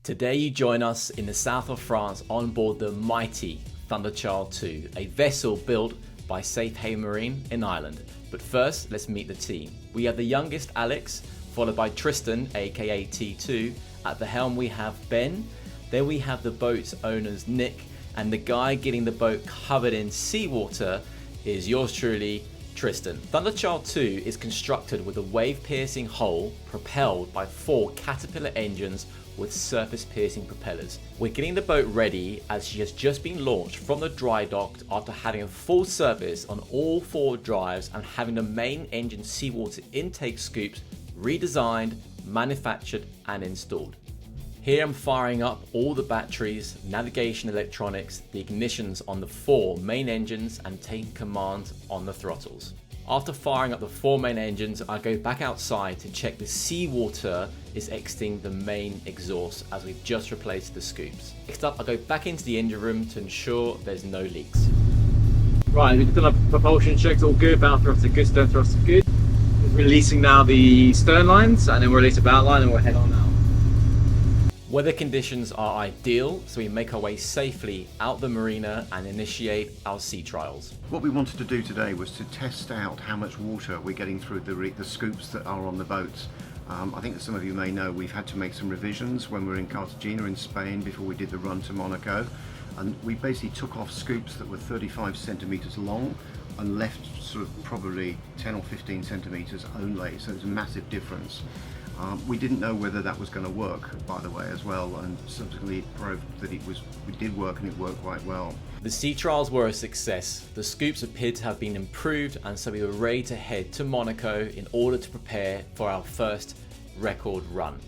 Today you join us in the south of France on board the mighty Thunderchild 2, a vessel built by Safe Haven Marine in Ireland. But first, let's meet the team. We have the youngest Alex, followed by Tristan, aka T2. At the helm we have Ben. Then we have the boat's owners Nick, and the guy getting the boat covered in seawater is yours truly, Tristan. Thunderchild 2 is constructed with a wave-piercing hull propelled by 4 Caterpillar engines with surface-piercing propellers. We're getting the boat ready as she has just been launched from the dry dock after having a full service on all 4 drives and having the main engine seawater intake scoops redesigned, manufactured and installed. Here I'm firing up all the batteries, navigation electronics, the ignitions on the 4 main engines and taking command on the throttles. After firing up the 4 main engines, I go back outside to check the seawater is exiting the main exhaust as we've just replaced the scoops. Next up, I go back into the engine room to ensure there's no leaks. Right, we've done our propulsion checks, all good, bow thrust are good, stern thrust are good. Releasing now the stern lines and then we'll release the bow line and we'll head on out. Weather conditions are ideal, so we make our way safely out the marina and initiate our sea trials. What we wanted to do today was to test out how much water we're getting through the scoops that are on the boats. I think that some of you may know we've had to make some revisions when we were in Cartagena in Spain before we did the run to Monaco, and we basically took off scoops that were 35 centimetres long and left sort of probably 10 or 15 centimetres only, so there's a massive difference. We didn't know whether that was going to work, by the way, as well, and subsequently it proved that it did work and it worked quite well. The sea trials were a success. The scoops appeared to have been improved, and so we were ready to head to Monaco in order to prepare for our first record run.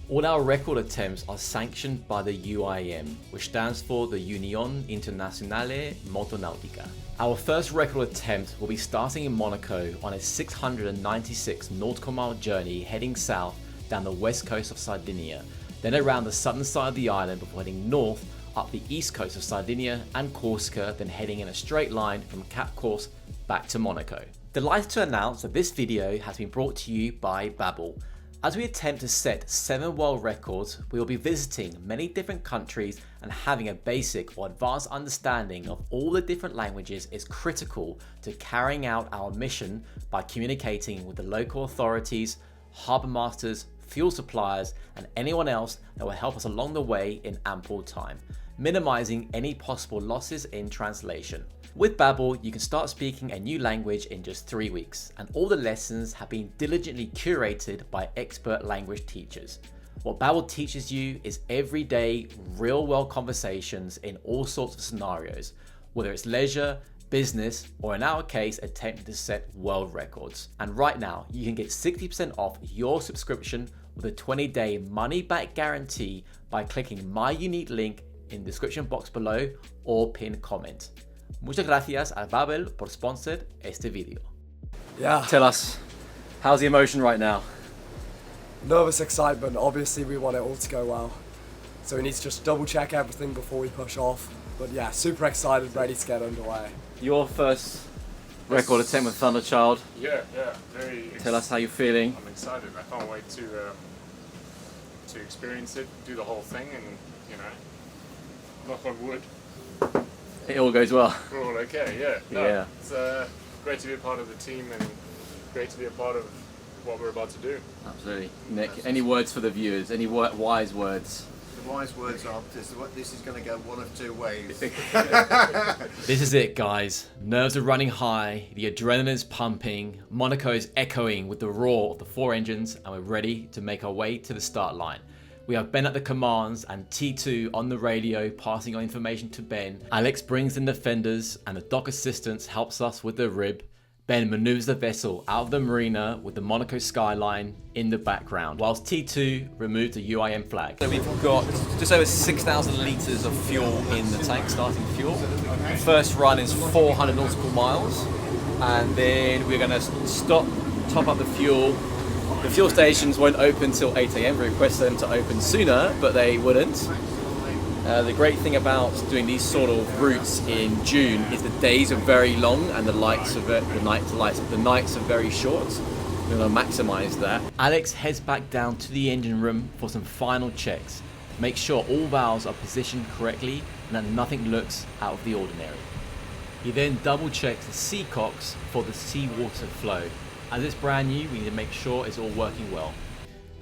All our record attempts are sanctioned by the UIM, which stands for the Unione Internazionale Motonautica. Our first record attempt will be starting in Monaco on a 696 nautical mile journey heading south down the west coast of Sardinia, then around the southern side of the island before heading north up the east coast of Sardinia and Corsica, then heading in a straight line from Cap Corse back to Monaco. Delighted to announce that this video has been brought to you by Babbel. As we attempt to set 7 world records, we will be visiting many different countries, and having a basic or advanced understanding of all the different languages is critical to carrying out our mission by communicating with the local authorities, harbour masters, fuel suppliers and anyone else that will help us along the way in ample time, minimizing any possible losses in translation. With Babbel, you can start speaking a new language in just 3 weeks, and all the lessons have been diligently curated by expert language teachers. What Babbel teaches you is everyday, real-world conversations in all sorts of scenarios, whether it's leisure, business, or in our case, attempting to set world records. And right now, you can get 60% off your subscription with a 20-day money-back guarantee by clicking my unique link in the description box below or pinned comment. Muchas gracias a Babbel por sponsor este video. Yeah. Tell us, how's the emotion right now? Nervous excitement. Obviously we want it all to go well. So we need to just double check everything before we push off. But yeah, super excited, ready to get underway. Your first record attempt with Thunderchild. Yeah, very. Tell us how you're feeling. I'm excited. I can't wait to experience it, do the whole thing, and knock on wood. It all goes well. We're all okay. Yeah. No, Yeah. It's great to be a part of the team and great to be a part of what we're about to do. Absolutely. Nick, any words for the viewers? Any wise words? The wise words are, this is going to go one of 2 ways. This is it, guys. Nerves are running high, the adrenaline is pumping, Monaco is echoing with the roar of the 4 engines, and we're ready to make our way to the start line. We have Ben at the commands and T2 on the radio passing on information to Ben. Alex brings in the fenders and the dock assistants helps us with the rib. Ben maneuvers the vessel out of the marina with the Monaco skyline in the background, whilst T2 removes the UIM flag. So we've got just over 6,000 litres of fuel in the tank, starting fuel. The first run is 400 nautical miles, and then we're going to stop, top up the fuel. The fuel stations won't open till 8 AM. We requested them to open sooner, but they wouldn't. The great thing about doing these sort of routes in June is the days are very long and the nights are very short. We're going to maximise that. Alex heads back down to the engine room for some final checks. Make sure all valves are positioned correctly and that nothing looks out of the ordinary. He then double checks the sea cocks for the seawater flow. As it's brand new, we need to make sure it's all working well.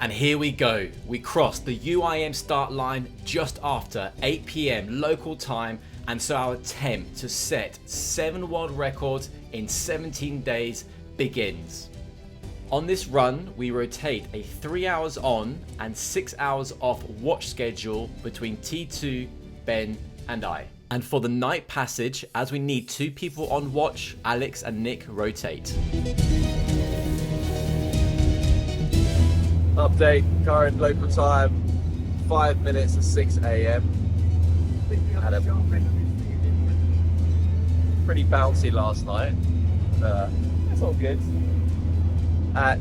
And here we go. We crossed the UIM start line just after 8 PM local time, and so our attempt to set 7 world records in 17 days begins. On this run, we rotate a 3 hours on and 6 hours off watch schedule between T2, Ben, and I. And for the night passage, as we need 2 people on watch, Alex and Nick rotate. Update, current local time, 5 minutes to 6 AM. Had a pretty bouncy last night. It's all good. At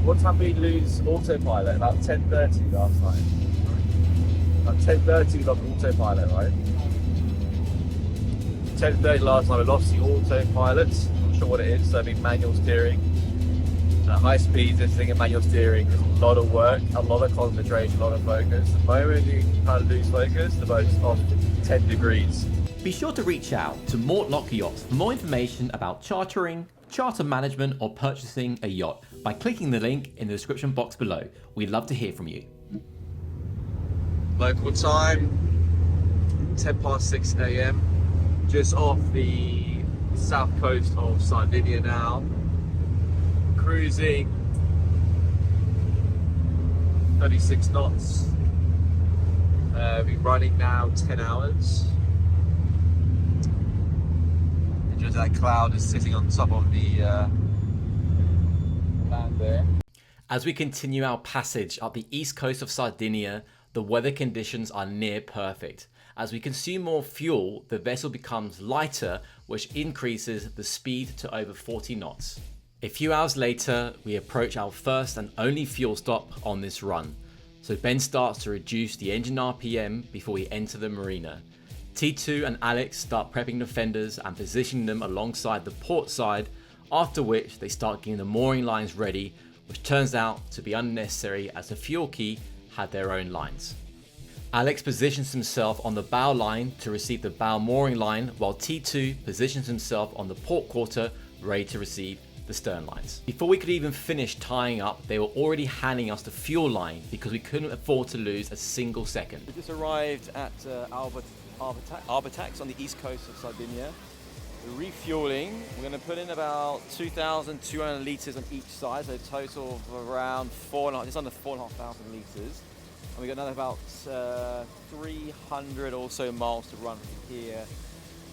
what time did we lose autopilot? About 10:30 last night. About 10:30 we got autopilot, right? 10:30 last night we lost the autopilot. Not sure what it is, so I mean manual steering. High speed, this thing in manual steering is a lot of work, a lot of concentration, a lot of focus. The moment you kind of lose focus, the boat's off 10 degrees. Be sure to reach out to Mortlock Yachts for more information about chartering, charter management, or purchasing a yacht by clicking the link in the description box below. We'd love to hear from you. Local time, 6 AM. Just off the south coast of Sardinia now. Cruising 36 knots. Been running now 10 hours. And just that cloud is sitting on top of the land there. As we continue our passage up the east coast of Sardinia, the weather conditions are near perfect. As we consume more fuel, the vessel becomes lighter, which increases the speed to over 40 knots. A few hours later, we approach our first and only fuel stop on this run. So Ben starts to reduce the engine RPM before we enter the marina. T2 and Alex start prepping the fenders and positioning them alongside the port side, after which they start getting the mooring lines ready, which turns out to be unnecessary as the fuel key had their own lines. Alex positions himself on the bow line to receive the bow mooring line, while T2 positions himself on the port quarter ready to receive the stern lines. Before we could even finish tying up, they were already handing us the fuel line because we couldn't afford to lose a single second. We just arrived at Arbatax on the east coast of Sardinia. We're refueling. We're going to put in about 2,200 litres on each side, so a total of around just under 4,500 litres. And we got another about 300 or so miles to run from here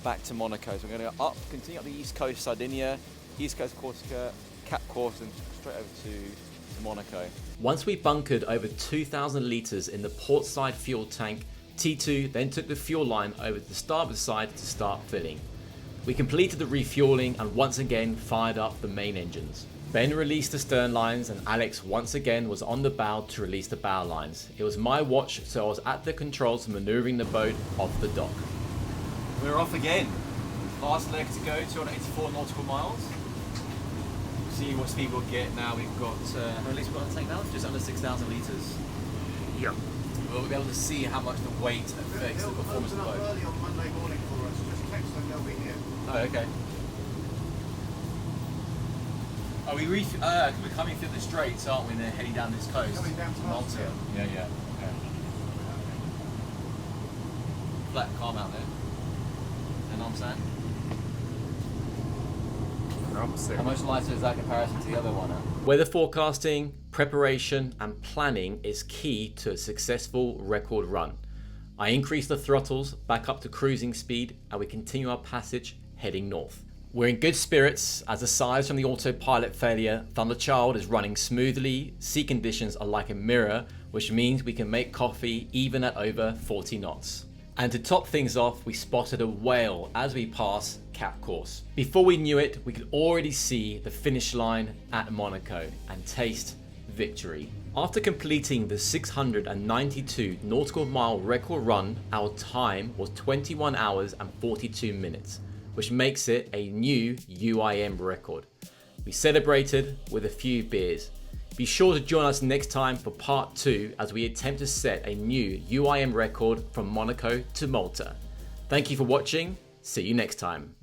back to Monaco. So we're going to continue up the east coast, Sardinia, east coast Corsica, Cap Corse, and straight over to Monaco. Once we bunkered over 2,000 litres in the port side fuel tank, T2 then took the fuel line over to the starboard side to start filling. We completed the refueling and once again fired up the main engines. Ben released the stern lines and Alex once again was on the bow to release the bow lines. It was my watch, so I was at the controls manoeuvring the boat off the dock. We're off again. Last leg to go, 284 nautical miles. See what speed we'll get now. We've got, at least we've got a tank now, just under 6,000 litres. Yeah. We'll be able to see how much the weight affects the performance of the boat. Early on Monday morning for us. Just text them, they'll be here. Oh, okay. Oh, we're coming through the straits, aren't we? And then heading down this coast. Coming down to Malta. Malta. Yeah. Flat calm out there. And I'm saying? How much lighter is that comparison to the other one? Weather forecasting, preparation, and planning is key to a successful record run. I increase the throttles back up to cruising speed and we continue our passage heading north. We're in good spirits as aside from the autopilot failure, Thunderchild is running smoothly, sea conditions are like a mirror, which means we can make coffee even at over 40 knots. And to top things off, we spotted a whale as we passed Cap Corse. Before we knew it, we could already see the finish line at Monaco and taste victory. After completing the 692 nautical mile record run, our time was 21 hours and 42 minutes, which makes it a new UIM record. We celebrated with a few beers. Be sure to join us next time for part 2 as we attempt to set a new UIM record from Monaco to Malta. Thank you for watching. See you next time.